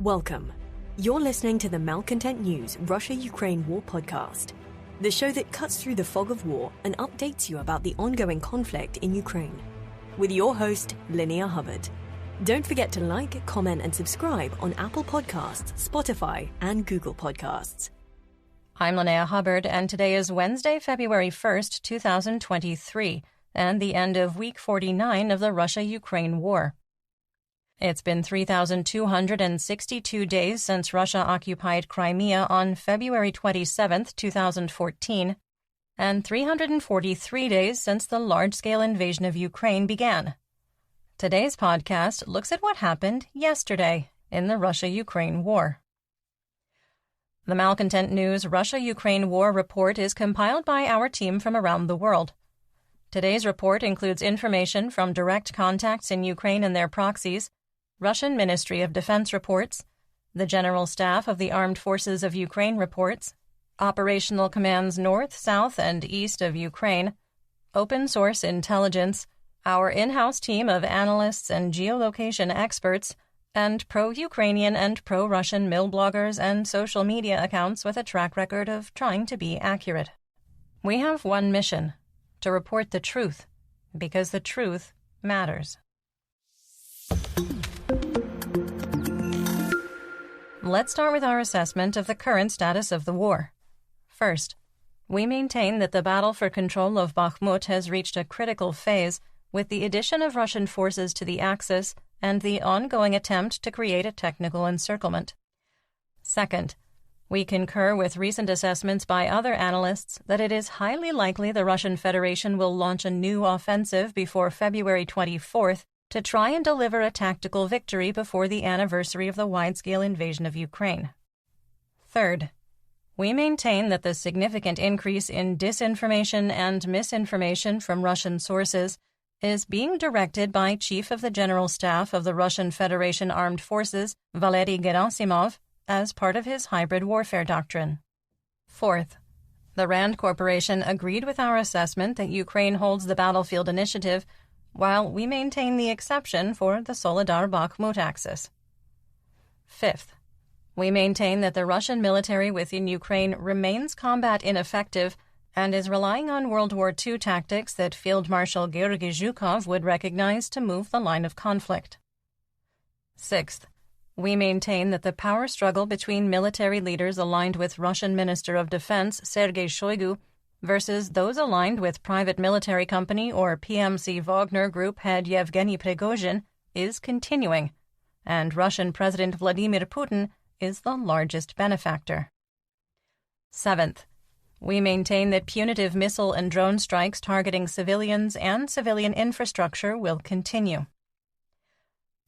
Welcome. You're listening to the Malcontent News Russia-Ukraine War podcast, the show that cuts through the fog of war and updates you about the ongoing conflict in Ukraine. With your host, Linnea Hubbard. Don't forget to like, comment, and subscribe on Apple Podcasts, Spotify, and Google Podcasts. I'm Linnea Hubbard, and today is Wednesday, February 1st, 2023, and the end of week 49 of the Russia-Ukraine war. It's been 3,262 days since Russia occupied Crimea on February 27, 2014, and 343 days since the large-scale invasion of Ukraine began. Today's podcast looks at what happened yesterday in the Russia-Ukraine war. The Malcontent News Russia-Ukraine War report is compiled by our team from around the world. Today's report includes information from direct contacts in Ukraine and their proxies, Russian Ministry of Defense reports, the General Staff of the Armed Forces of Ukraine reports, operational commands north, south, and east of Ukraine, open source intelligence, our in-house team of analysts and geolocation experts, and pro-Ukrainian and pro-Russian mill bloggers and social media accounts with a track record of trying to be accurate. We have one mission: to report the truth, because the truth matters. Let's start with our assessment of the current status of the war. First, we maintain that the battle for control of Bakhmut has reached a critical phase with the addition of Russian forces to the Axis and the ongoing attempt to create a technical encirclement. Second, we concur with recent assessments by other analysts that it is highly likely the Russian Federation will launch a new offensive before February 24th to try and deliver a tactical victory before the anniversary of the wide-scale invasion of Ukraine. Third, we maintain that the significant increase in disinformation and misinformation from Russian sources is being directed by Chief of the General Staff of the Russian Federation Armed Forces, Valery Gerasimov, as part of his hybrid warfare doctrine. Fourth, the RAND Corporation agreed with our assessment that Ukraine holds the battlefield initiative, while we maintain the exception for the Soledar-Bakhmut axis. Fifth, we maintain that the Russian military within Ukraine remains combat ineffective and is relying on World War II tactics that Field Marshal Georgy Zhukov would recognize to move the line of conflict. Sixth, we maintain that the power struggle between military leaders aligned with Russian Minister of Defense Sergei Shoigu versus those aligned with private military company or PMC Wagner Group head Yevgeny Prigozhin is continuing, and Russian President Vladimir Putin is the largest benefactor. Seventh, we maintain that punitive missile and drone strikes targeting civilians and civilian infrastructure will continue.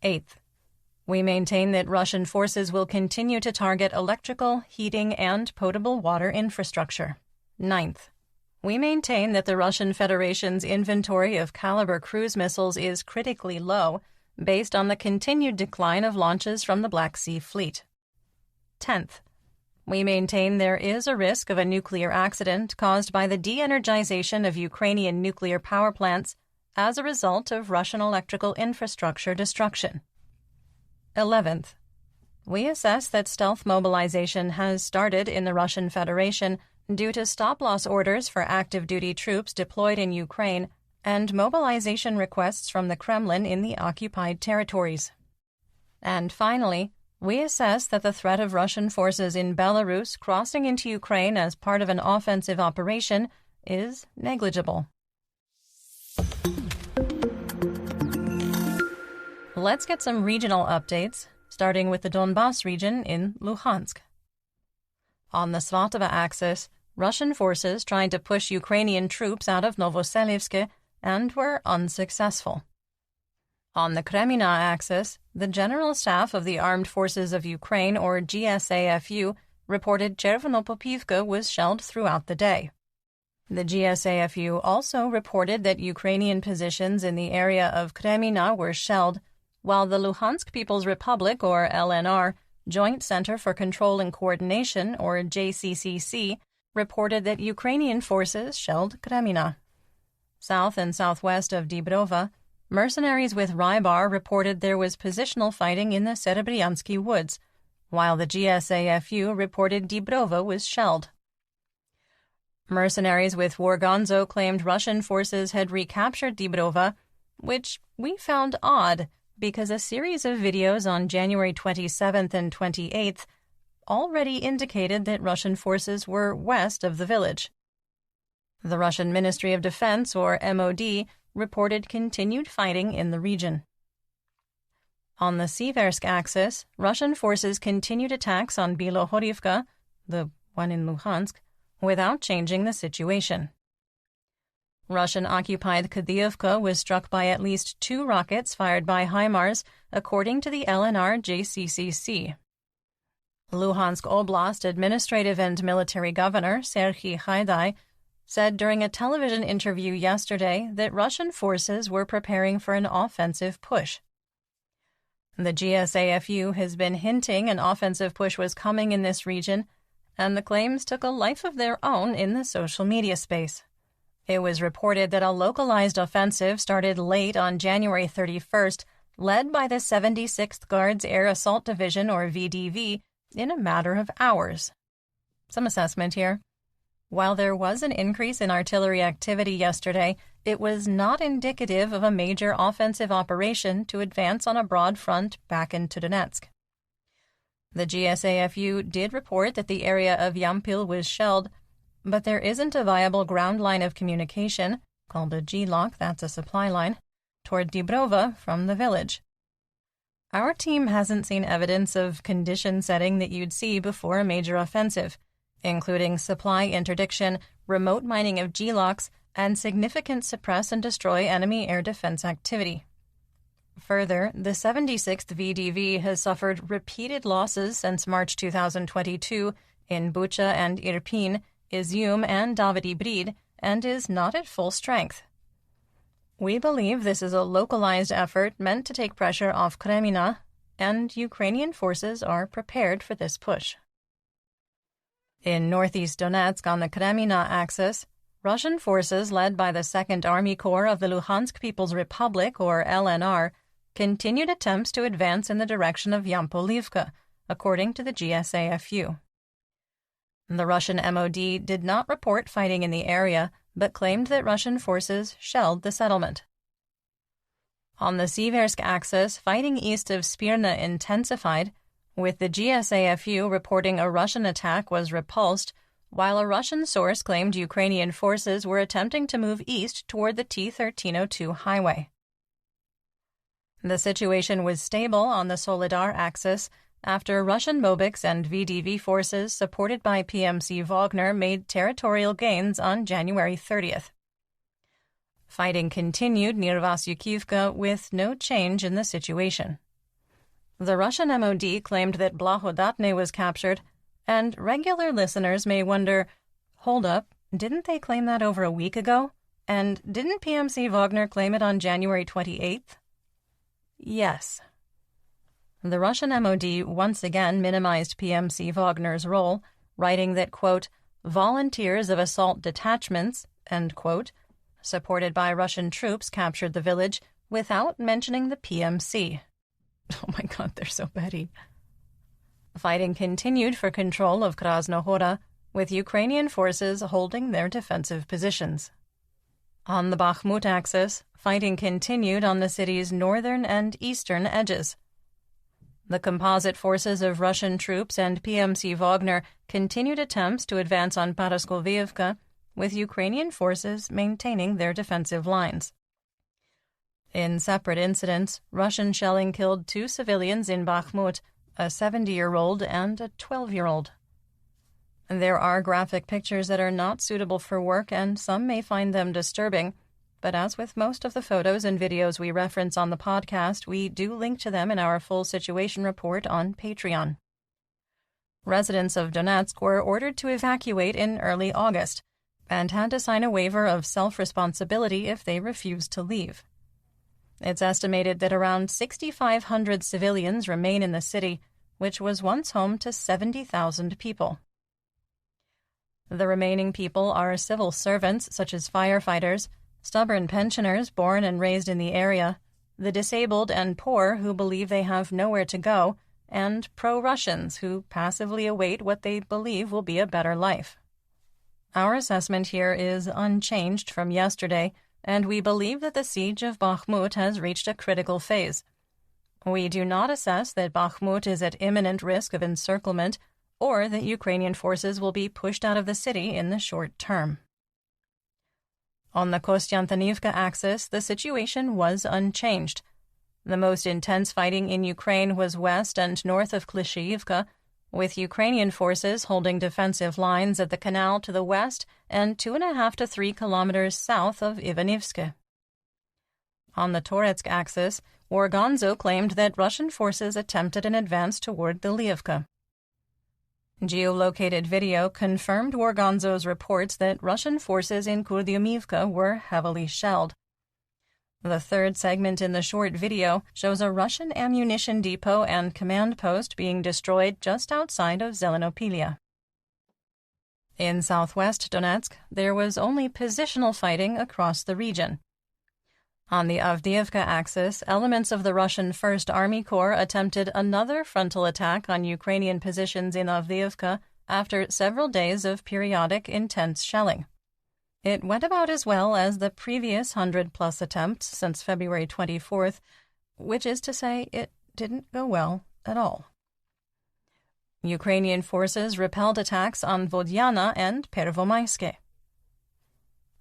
Eighth, we maintain that Russian forces will continue to target electrical, heating, and potable water infrastructure. Ninth, we maintain that the Russian Federation's inventory of Caliber cruise missiles is critically low based on the continued decline of launches from the Black Sea Fleet. 10th, we maintain there is a risk of a nuclear accident caused by the de-energization of Ukrainian nuclear power plants as a result of Russian electrical infrastructure destruction. 11th, we assess that stealth mobilization has started in the Russian Federation due to stop-loss orders for active-duty troops deployed in Ukraine and mobilization requests from the Kremlin in the occupied territories. And finally, we assess that the threat of Russian forces in Belarus crossing into Ukraine as part of an offensive operation is negligible. Let's get some regional updates, starting with the Donbas region in Luhansk. On the Svatova axis, Russian forces tried to push Ukrainian troops out of Novoselivsk and were unsuccessful. On the Kremina axis, the General Staff of the Armed Forces of Ukraine, or GSAFU, reported Chervonopopivka was shelled throughout the day. The GSAFU also reported that Ukrainian positions in the area of Kremina were shelled, while the Luhansk People's Republic, or LNR, Joint Center for Control and Coordination, or JCCC, reported that Ukrainian forces shelled Kremina. South and southwest of Dibrova, mercenaries with Rybar reported there was positional fighting in the Serebryansky woods, while the GSAFU reported Dibrova was shelled. Mercenaries with War Gonzo claimed Russian forces had recaptured Dibrova, which we found odd because a series of videos on January 27th and 28th already indicated that Russian forces were west of the village. The Russian Ministry of Defense, or MOD, reported continued fighting in the region. On the Siversk axis, Russian forces continued attacks on Bilohorivka, the one in Luhansk, without changing the situation. Russian-occupied Kadiyevka was struck by at least 2 rockets fired by HIMARS, according to the LNR JCCC. Luhansk Oblast Administrative and Military Governor Serhiy Haidai said during a television interview yesterday that Russian forces were preparing for an offensive push. The GSAFU has been hinting an offensive push was coming in this region, and the claims took a life of their own in the social media space. It was reported that a localized offensive started late on January 31st, led by the 76th Guards Air Assault Division, or VDV, in a matter of hours. Some assessment here. While there was an increase in artillery activity yesterday, it was not indicative of a major offensive operation to advance on a broad front back into Donetsk. The GSAFU did report that the area of Yampil was shelled, but there isn't a viable ground line of communication, called a G-lock, that's a supply line, toward Dibrova from the village. Our team hasn't seen evidence of condition setting that you'd see before a major offensive, including supply interdiction, remote mining of G-locks, and significant suppress and destroy enemy air defense activity. Further, the 76th VDV has suffered repeated losses since March 2022 in Bucha and Irpin, Izium and Davidi Brid, and is not at full strength. We believe this is a localized effort meant to take pressure off Kremina, and Ukrainian forces are prepared for this push. In northeast Donetsk on the Kremina axis, Russian forces led by the 2nd Army Corps of the Luhansk People's Republic, or LNR, continued attempts to advance in the direction of Yampolivka, according to the GSAFU. The Russian MOD did not report fighting in the area, but claimed that Russian forces shelled the settlement. On the Siversk axis, fighting east of Spirna intensified, with the GSAFU reporting a Russian attack was repulsed, while a Russian source claimed Ukrainian forces were attempting to move east toward the T-1302 highway. The situation was stable on the Solidar axis after Russian Mobiks and VDV forces supported by PMC Wagner made territorial gains on January 30th. Fighting continued near Vasyukivka with no change in the situation. The Russian MOD claimed that Blahodatne was captured, and regular listeners may wonder, hold up, didn't they claim that over a week ago? And didn't PMC Wagner claim it on January 28th? Yes. The Russian MOD once again minimized PMC Wagner's role, writing that, quote, volunteers of assault detachments, end quote, supported by Russian troops captured the village without mentioning the PMC. Oh my God, they're so petty. Fighting continued for control of Krasnohora, with Ukrainian forces holding their defensive positions. On the Bakhmut axis, fighting continued on the city's northern and eastern edges. The composite forces of Russian troops and PMC Wagner continued attempts to advance on Paraskolviivka, with Ukrainian forces maintaining their defensive lines. In separate incidents, Russian shelling killed 2 civilians in Bakhmut, a 70-year-old and a 12-year-old. There are graphic pictures that are not suitable for work, and some may find them disturbing, but as with most of the photos and videos we reference on the podcast, we do link to them in our full situation report on Patreon. Residents of Donetsk were ordered to evacuate in early August and had to sign a waiver of self-responsibility if they refused to leave. It's estimated that around 6,500 civilians remain in the city, which was once home to 70,000 people. The remaining people are civil servants, such as firefighters, stubborn pensioners born and raised in the area, the disabled and poor who believe they have nowhere to go, and pro-Russians who passively await what they believe will be a better life. Our assessment here is unchanged from yesterday, and we believe that the siege of Bakhmut has reached a critical phase. We do not assess that Bakhmut is at imminent risk of encirclement or that Ukrainian forces will be pushed out of the city in the short term. On the Kostiantynivka axis, the situation was unchanged. The most intense fighting in Ukraine was west and north of Klishchiivka, with Ukrainian forces holding defensive lines at the canal to the west and 2.5 to 3 kilometers south of Ivanivske. On the Toretsk axis, Orgonzo claimed that Russian forces attempted an advance toward the Liivka. Geolocated video confirmed Orgonzo's reports that Russian forces in Kurdyumivka were heavily shelled. The third segment in the short video shows a Russian ammunition depot and command post being destroyed just outside of Zelenopilia. In southwest Donetsk, there was only positional fighting across the region. On the Avdiivka axis, elements of the Russian First Army Corps attempted another frontal attack on Ukrainian positions in Avdiivka after several days of periodic intense shelling. It went about as well as the previous 100-plus attempts since February 24th, which is to say it didn't go well at all. Ukrainian forces repelled attacks on Vodyana and Pervomayske.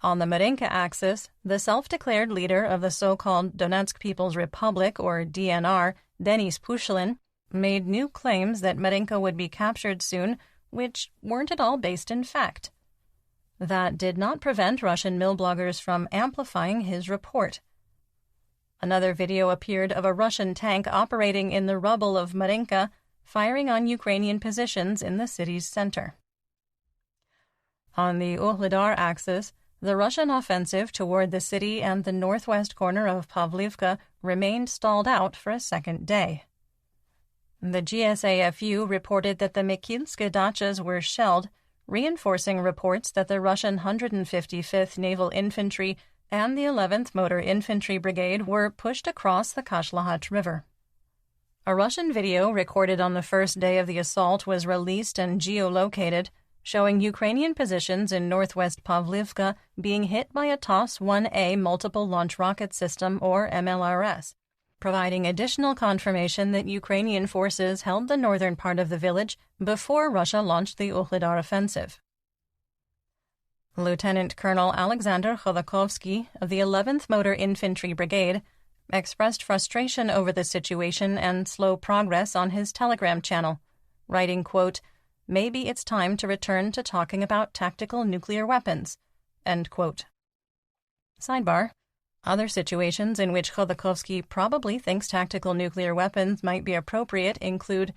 On the Marinka axis, the self-declared leader of the so-called Donetsk People's Republic, or DNR, Denis Pushilin, made new claims that Marinka would be captured soon, which weren't at all based in fact. That did not prevent Russian mill bloggers from amplifying his report. Another video appeared of a Russian tank operating in the rubble of Marinka, firing on Ukrainian positions in the city's center. On the Uhlidar axis, the Russian offensive toward the city and the northwest corner of Pavlivka remained stalled out for a second day. The GSAFU reported that the Mikilske dachas were shelled, reinforcing reports that the Russian 155th Naval Infantry and the 11th Motor Infantry Brigade were pushed across the Kashlahach River. A Russian video recorded on the first day of the assault was released and geolocated, showing Ukrainian positions in northwest Pavlivka being hit by a TOS-1A multiple launch rocket system, or MLRS, providing additional confirmation that Ukrainian forces held the northern part of the village before Russia launched the Uhlidar offensive. Lieutenant Colonel Alexander Khodorkovsky of the 11th Motor Infantry Brigade expressed frustration over the situation and slow progress on his Telegram channel, writing, quote, "Maybe it's time to return to talking about tactical nuclear weapons," end quote. Sidebar: other situations in which Khodorkovsky probably thinks tactical nuclear weapons might be appropriate include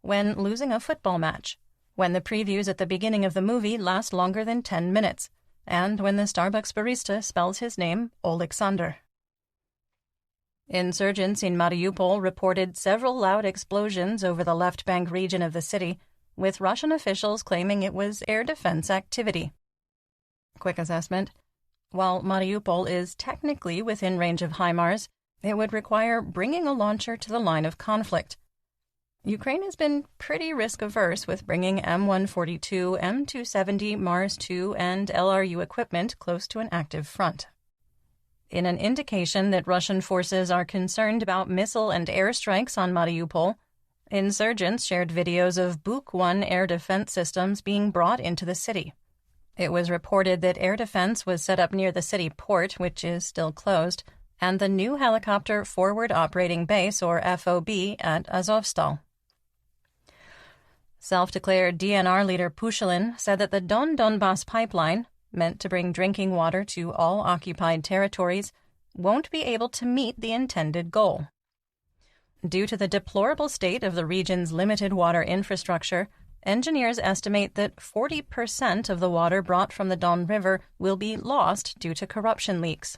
when losing a football match, when the previews at the beginning of the movie last longer than 10 minutes, and when the Starbucks barista spells his name Oleksandr. Insurgents in Mariupol reported several loud explosions over the left bank region of the city, with Russian officials claiming it was air defense activity. Quick assessment: while Mariupol is technically within range of HIMARS, it would require bringing a launcher to the line of conflict. Ukraine has been pretty risk-averse with bringing M142, M270, Mars-2, and LRU equipment close to an active front. In an indication that Russian forces are concerned about missile and airstrikes on Mariupol, insurgents shared videos of Buk-1 air defense systems being brought into the city. It was reported that air defense was set up near the city port, which is still closed, and the new helicopter forward operating base, or FOB, at Azovstal. Self-declared DNR leader Pushilin said that the Donbas pipeline, meant to bring drinking water to all occupied territories, won't be able to meet the intended goal. Due to the deplorable state of the region's limited water infrastructure, engineers estimate that 40% of the water brought from the Don River will be lost due to corruption leaks.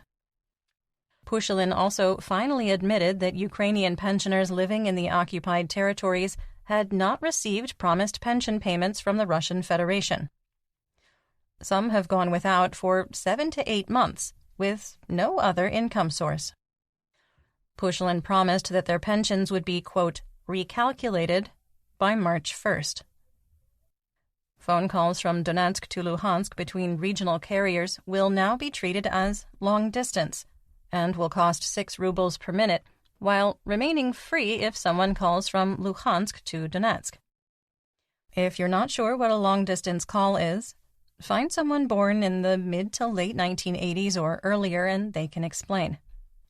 Pushilin also finally admitted that Ukrainian pensioners living in the occupied territories had not received promised pension payments from the Russian Federation. Some have gone without for 7 to 8 months, with no other income source. Pushilin promised that their pensions would be, quote, recalculated by March 1st. Phone calls from Donetsk to Luhansk between regional carriers will now be treated as long distance and will cost 6 rubles per minute, while remaining free if someone calls from Luhansk to Donetsk. If you're not sure what a long-distance call is, find someone born in the mid to late 1980s or earlier and they can explain.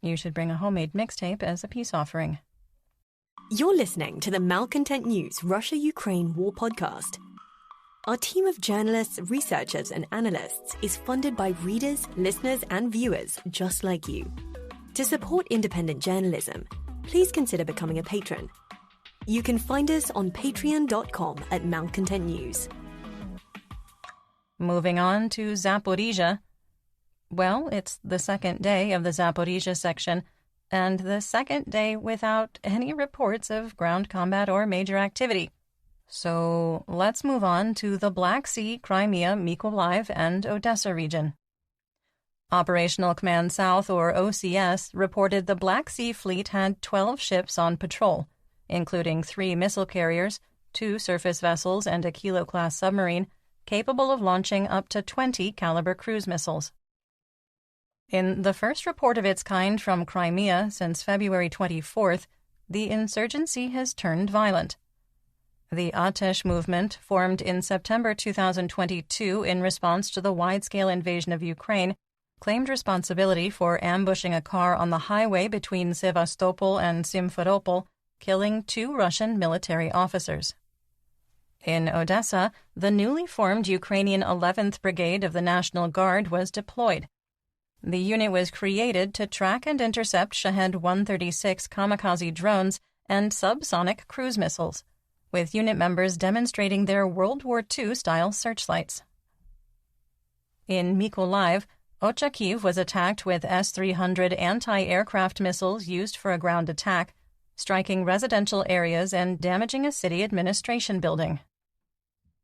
You should bring a homemade mixtape as a peace offering. You're listening to the Malcontent News Russia-Ukraine War podcast. Our team of journalists, researchers, and analysts is funded by readers, listeners, and viewers just like you. To support independent journalism, please consider becoming a patron. You can find us on patreon.com/Malcontent News. Moving on to Zaporizhia. Well, it's the second day of the Zaporizhia section, and the second day without any reports of ground combat or major activity. So let's move on to the Black Sea, Crimea, Mykolaiv, and Odessa region. Operational Command South, or OCS, reported the Black Sea Fleet had 12 ships on patrol, including 3 missile carriers, 2 surface vessels, and a Kilo-class submarine, capable of launching up to 20 caliber cruise missiles. In the first report of its kind from Crimea since February 24th, the insurgency has turned violent. The Atesh movement, formed in September 2022 in response to the wide-scale invasion of Ukraine, claimed responsibility for ambushing a car on the highway between Sevastopol and Simferopol, killing 2 Russian military officers. In Odessa, the newly formed Ukrainian 11th Brigade of the National Guard was deployed. The unit was created to track and intercept Shahed-136 kamikaze drones and subsonic cruise missiles, with unit members demonstrating their World War II-style searchlights. In Mykolaiv, Ochakiv was attacked with S-300 anti-aircraft missiles used for a ground attack, striking residential areas and damaging a city administration building.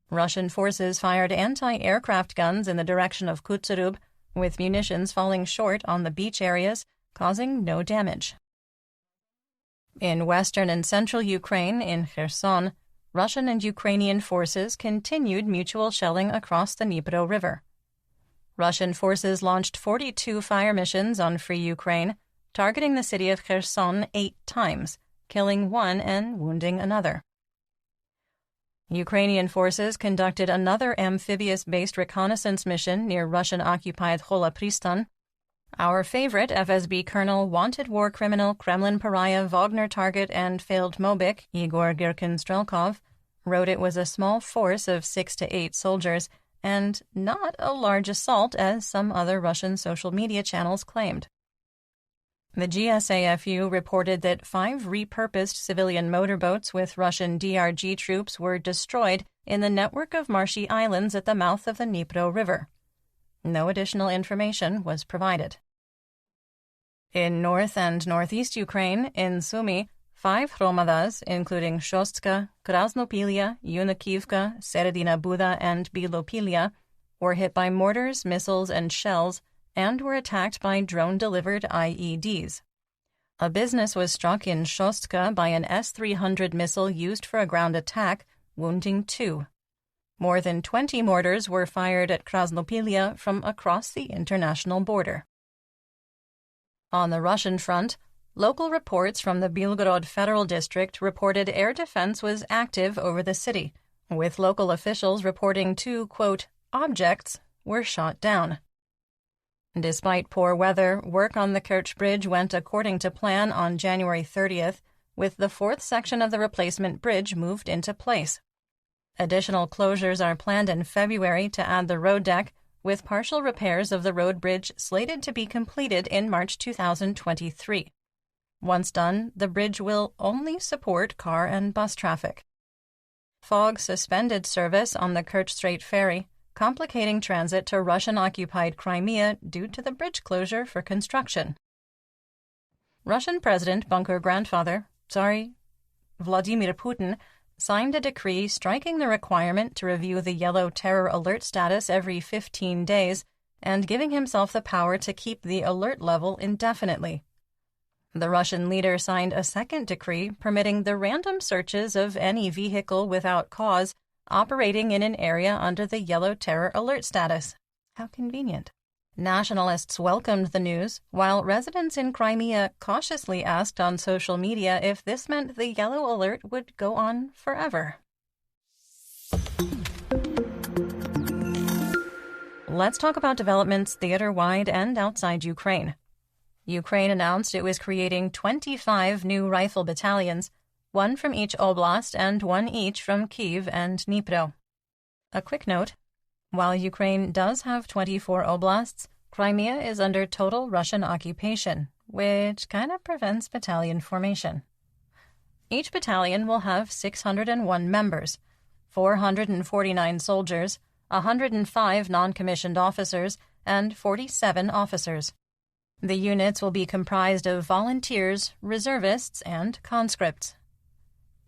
Russian forces fired anti-aircraft guns in the direction of Kutserub, with munitions falling short on the beach areas, causing no damage. In western and central Ukraine, in Kherson, Russian and Ukrainian forces continued mutual shelling across the Dnipro River. Russian forces launched 42 fire missions on Free Ukraine, targeting the city of Kherson 8 times, killing 1 and wounding another. Ukrainian forces conducted another amphibious-based reconnaissance mission near Russian-occupied Hola Pristan. Our favorite FSB colonel, wanted war criminal, Kremlin pariah, Wagner target, and failed Mobik, Igor Girkin-Strelkov, wrote it was a small force of 6 to 8 soldiers, and not a large assault as some other Russian social media channels claimed. The GSAFU reported that 5 repurposed civilian motorboats with Russian DRG troops were destroyed in the network of marshy islands at the mouth of the Dnipro River. No additional information was provided. In north and northeast Ukraine, in Sumy, 5 hromadas, including Shostka, Krasnopilia, Yunakivka, Seredina Buda, and Bilopilia, were hit by mortars, missiles, and shells, and were attacked by drone-delivered IEDs. A business was struck in Shostka by an S-300 missile used for a ground attack, wounding 2. More than 20 mortars were fired at Krasnopilia from across the international border. On the Russian front, local reports from the Belgorod Federal District reported air defense was active over the city, with local officials reporting 2, quote, objects were shot down. Despite poor weather, work on the Kerch Bridge went according to plan on January 30th, with the 4th section of the replacement bridge moved into place. Additional closures are planned in February to add the road deck, with partial repairs of the road bridge slated to be completed in March 2023. Once done, the bridge will only support car and bus traffic. Fog suspended service on the Kerch Strait ferry, complicating transit to Russian-occupied Crimea due to the bridge closure for construction. Russian President Vladimir Putin, signed a decree striking the requirement to review the yellow terror alert status every 15 days and giving himself the power to keep the alert level indefinitely. The Russian leader signed a second decree permitting the random searches of any vehicle without cause operating in an area under the Yellow Terror Alert status. How convenient. Nationalists welcomed the news, while residents in Crimea cautiously asked on social media if this meant the Yellow Alert would go on forever. Let's talk about developments theater-wide and outside Ukraine. Ukraine announced it was creating 25 new rifle battalions, one from each oblast and one each from Kyiv and Dnipro. A quick note. While Ukraine does have 24 oblasts, Crimea is under total Russian occupation, which kind of prevents battalion formation. Each battalion will have 601 members, 449 soldiers, 105 non-commissioned officers, and 47 officers. The units will be comprised of volunteers, reservists, and conscripts.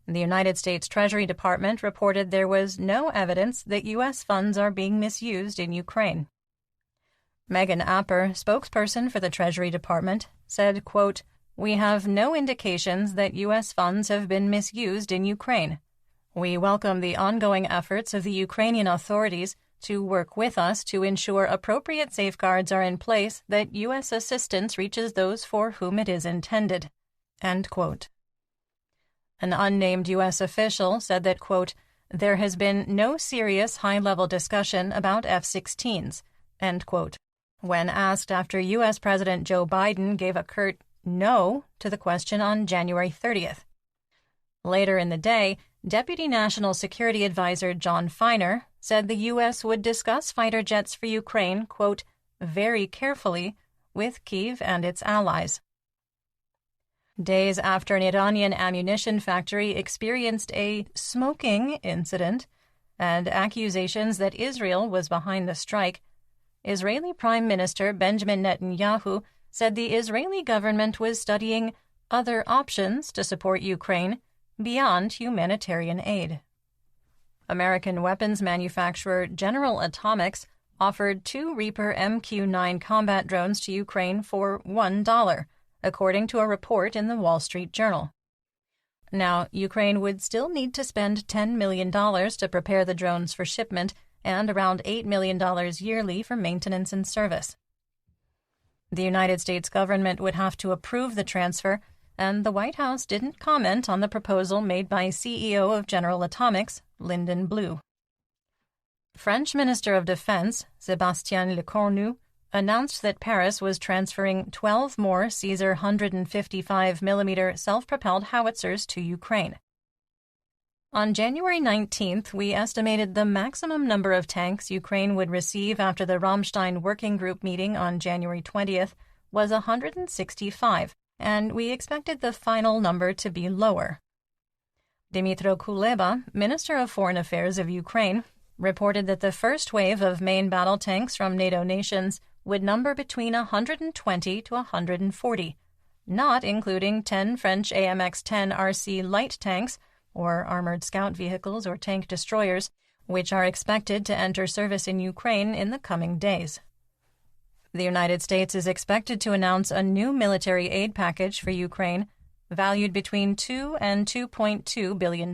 The United States Treasury Department reported there was no evidence that U.S. funds are being misused in Ukraine. Megan Apper, spokesperson for the Treasury Department, said, quote, "We have no indications that U.S. funds have been misused in Ukraine. We welcome the ongoing efforts of the Ukrainian authorities to work with us to ensure appropriate safeguards are in place that U.S. assistance reaches those for whom it is intended." End quote. An unnamed U.S. official said that, quote, "There has been no serious high-level discussion about F-16s," end quote, when asked after U.S. President Joe Biden gave a curt no to the question on January 30th. Later in the day, Deputy National Security Advisor John Feiner said the U.S. would discuss fighter jets for Ukraine, quote, "very carefully with Kyiv and its allies." Days after an Iranian ammunition factory experienced a smoking incident and accusations that Israel was behind the strike, Israeli Prime Minister Benjamin Netanyahu said the Israeli government was studying other options to support Ukraine beyond humanitarian aid. American weapons manufacturer General Atomics offered 2 Reaper MQ-9 combat drones to Ukraine for $1, according to a report in the Wall Street Journal. Now, Ukraine would still need to spend $10 million to prepare the drones for shipment and around $8 million yearly for maintenance and service. The United States government would have to approve the transfer, and the White House didn't comment on the proposal made by CEO of General Atomics, Lyndon Blue. French Minister of Defense, Sébastien Lecornu, announced that Paris was transferring 12 more Caesar 155mm self-propelled howitzers to Ukraine. On January 19th, we estimated the maximum number of tanks Ukraine would receive after the Ramstein Working Group meeting on January 20th was 165, and we expected the final number to be lower. Dmytro Kuleba, Minister of Foreign Affairs of Ukraine, reported that the first wave of main battle tanks from NATO nations would number between 120 to 140, not including 10 French AMX-10 RC light tanks, or armored scout vehicles or tank destroyers, which are expected to enter service in Ukraine in the coming days. The United States is expected to announce a new military aid package for Ukraine, valued between $2 and $2.2 billion.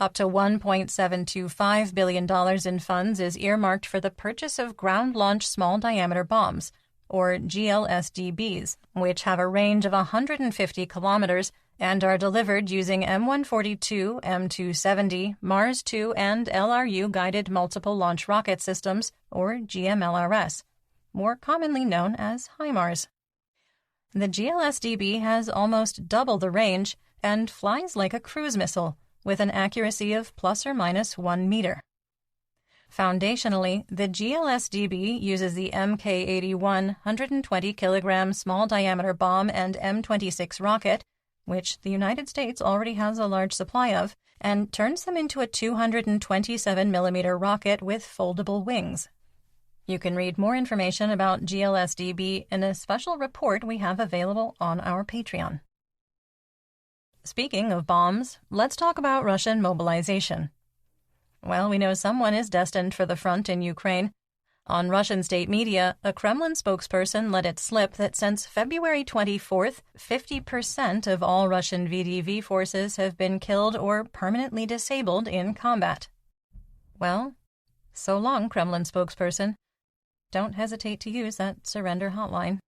Up to $1.725 billion in funds is earmarked for the purchase of ground-launched small-diameter bombs, or GLSDBs, which have a range of 150 kilometers and are delivered using M142, M270, Mars-2, and LRU-guided multiple launch rocket systems, or GMLRS, more commonly known as HIMARS. The GLSDB has almost double the range and flies like a cruise missile, with an accuracy of plus or minus 1 meter. Foundationally, the GLSDB uses the Mk-81 120-kilogram small-diameter bomb and M26 rocket, which the United States already has a large supply of, and turns them into a 227-millimeter rocket with foldable wings. You can read more information about GLSDB in a special report we have available on our Patreon. Speaking of bombs, let's talk about Russian mobilization. Well, we know someone is destined for the front in Ukraine. On Russian state media, a Kremlin spokesperson let it slip that since February 24th, 50% of all Russian VDV forces have been killed or permanently disabled in combat. Well, so long, Kremlin spokesperson. Don't hesitate to use that surrender hotline.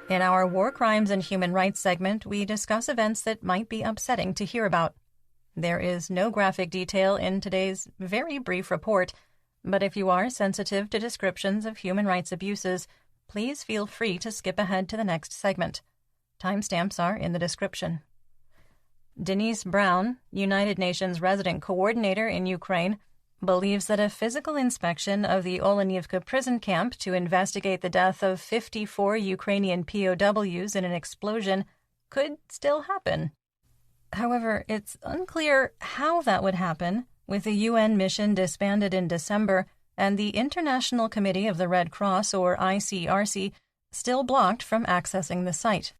In our War Crimes and Human Rights segment, we discuss events that might be upsetting to hear about. There is no graphic detail in today's very brief report, but if you are sensitive to descriptions of human rights abuses, please feel free to skip ahead to the next segment. Timestamps are in the description. Denise Brown, United Nations resident coordinator in Ukraine, believes that a physical inspection of the Olenivka prison camp to investigate the death of 54 Ukrainian POWs in an explosion could still happen. However, it's unclear how that would happen, with the UN mission disbanded in December and the International Committee of the Red Cross, or ICRC, still blocked from accessing the site.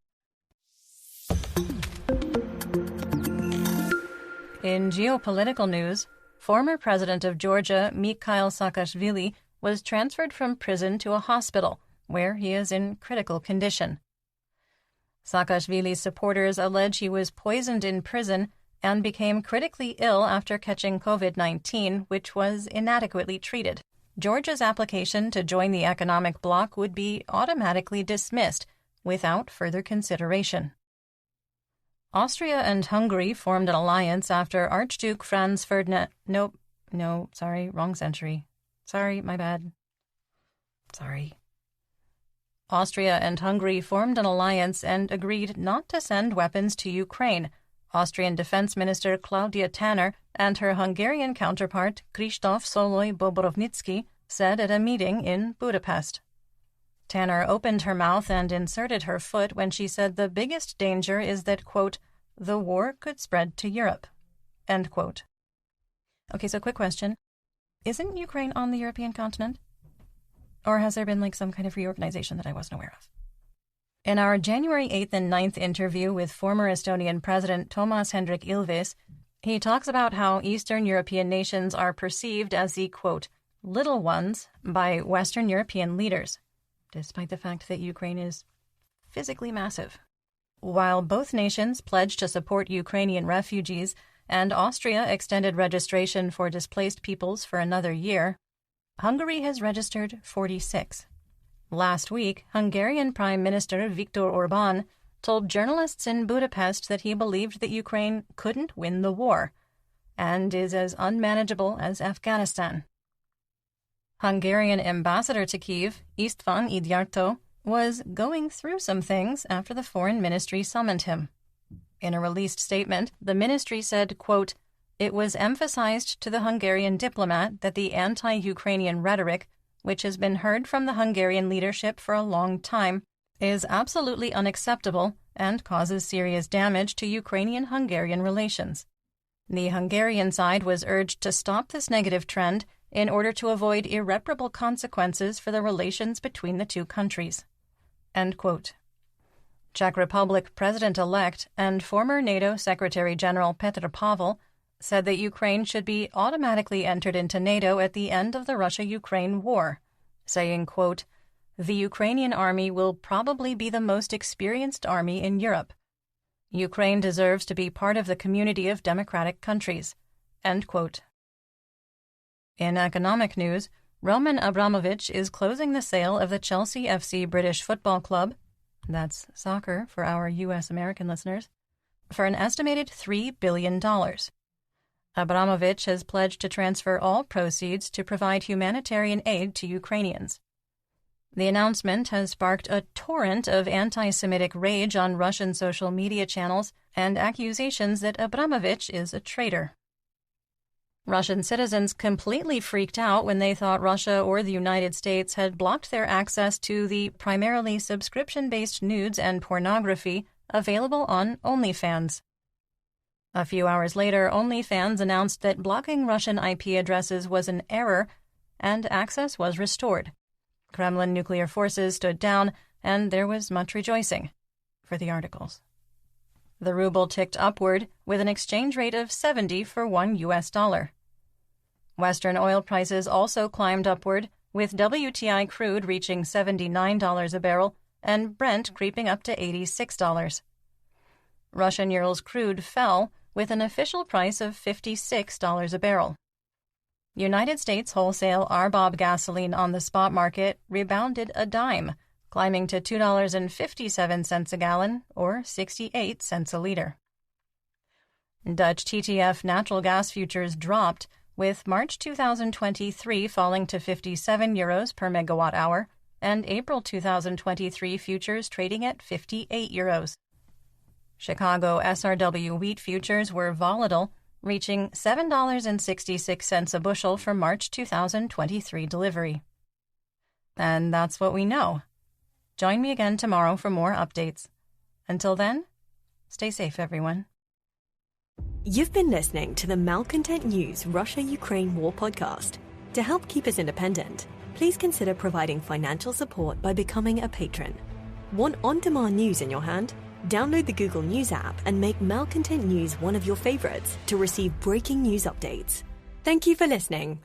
In geopolitical news, former president of Georgia, Mikhail Saakashvili, was transferred from prison to a hospital, where he is in critical condition. Saakashvili's supporters allege he was poisoned in prison and became critically ill after catching COVID-19, which was inadequately treated. Georgia's application to join the economic bloc would be automatically dismissed without further consideration. Austria and Hungary formed an alliance after Archduke Franz Ferdinand... wrong century. Sorry, my bad. Sorry. Austria and Hungary formed an alliance and agreed not to send weapons to Ukraine, Austrian Defense Minister Claudia Tanner and her Hungarian counterpart Krzysztof Soloj Bobrovnicki said at a meeting in Budapest. Tanner opened her mouth and inserted her foot when she said the biggest danger is that, quote, the war could spread to Europe, end quote. Okay, so quick question. Isn't Ukraine on the European continent? Or has there been some kind of reorganization that I wasn't aware of? In our January 8th and 9th interview with former Estonian President Toomas Hendrik Ilves, he talks about how Eastern European nations are perceived as the, quote, little ones by Western European leaders, despite the fact that Ukraine is physically massive. While both nations pledged to support Ukrainian refugees and Austria extended registration for displaced peoples for another year, Hungary has registered 46. Last week, Hungarian Prime Minister Viktor Orbán told journalists in Budapest that he believed that Ukraine couldn't win the war and is as unmanageable as Afghanistan. Hungarian ambassador to Kyiv, István Idyarto, was going through some things after the foreign ministry summoned him. In a released statement, the ministry said, quote, it was emphasized to the Hungarian diplomat that the anti-Ukrainian rhetoric, which has been heard from the Hungarian leadership for a long time, is absolutely unacceptable and causes serious damage to Ukrainian-Hungarian relations. The Hungarian side was urged to stop this negative trend in order to avoid irreparable consequences for the relations between the two countries. End quote. Czech Republic President-elect and former NATO Secretary-General Petr Pavel said that Ukraine should be automatically entered into NATO at the end of the Russia-Ukraine war, saying, quote, the Ukrainian army will probably be the most experienced army in Europe. Ukraine deserves to be part of the community of democratic countries, end quote. In economic news, Roman Abramovich is closing the sale of the Chelsea FC British Football Club, that's soccer for our U.S. American listeners, for an estimated $3 billion. Abramovich has pledged to transfer all proceeds to provide humanitarian aid to Ukrainians. The announcement has sparked a torrent of anti-Semitic rage on Russian social media channels and accusations that Abramovich is a traitor. Russian citizens completely freaked out when they thought Russia or the United States had blocked their access to the primarily subscription-based nudes and pornography available on OnlyFans. A few hours later, OnlyFans announced that blocking Russian IP addresses was an error and access was restored. Kremlin nuclear forces stood down, and there was much rejoicing for the articles. The ruble ticked upward with an exchange rate of 70 for $1. Western oil prices also climbed upward, with WTI crude reaching $79 a barrel and Brent creeping up to $86. Russian Urals crude fell, with an official price of $56 a barrel. United States wholesale RBOB gasoline on the spot market rebounded a dime, climbing to $2.57 a gallon, or 68 cents a liter. Dutch TTF natural gas futures dropped, with March 2023 falling to €57 per megawatt hour, and April 2023 futures trading at €58. Chicago SRW wheat futures were volatile, reaching $7.66 a bushel for March 2023 delivery. And that's what we know. Join me again tomorrow for more updates. Until then, stay safe, everyone. You've been listening to the Malcontent News Russia-Ukraine War podcast. To help keep us independent, please consider providing financial support by becoming a patron. Want on-demand news in your hand? Download the Google News app and make Malcontent News one of your favorites to receive breaking news updates. Thank you for listening.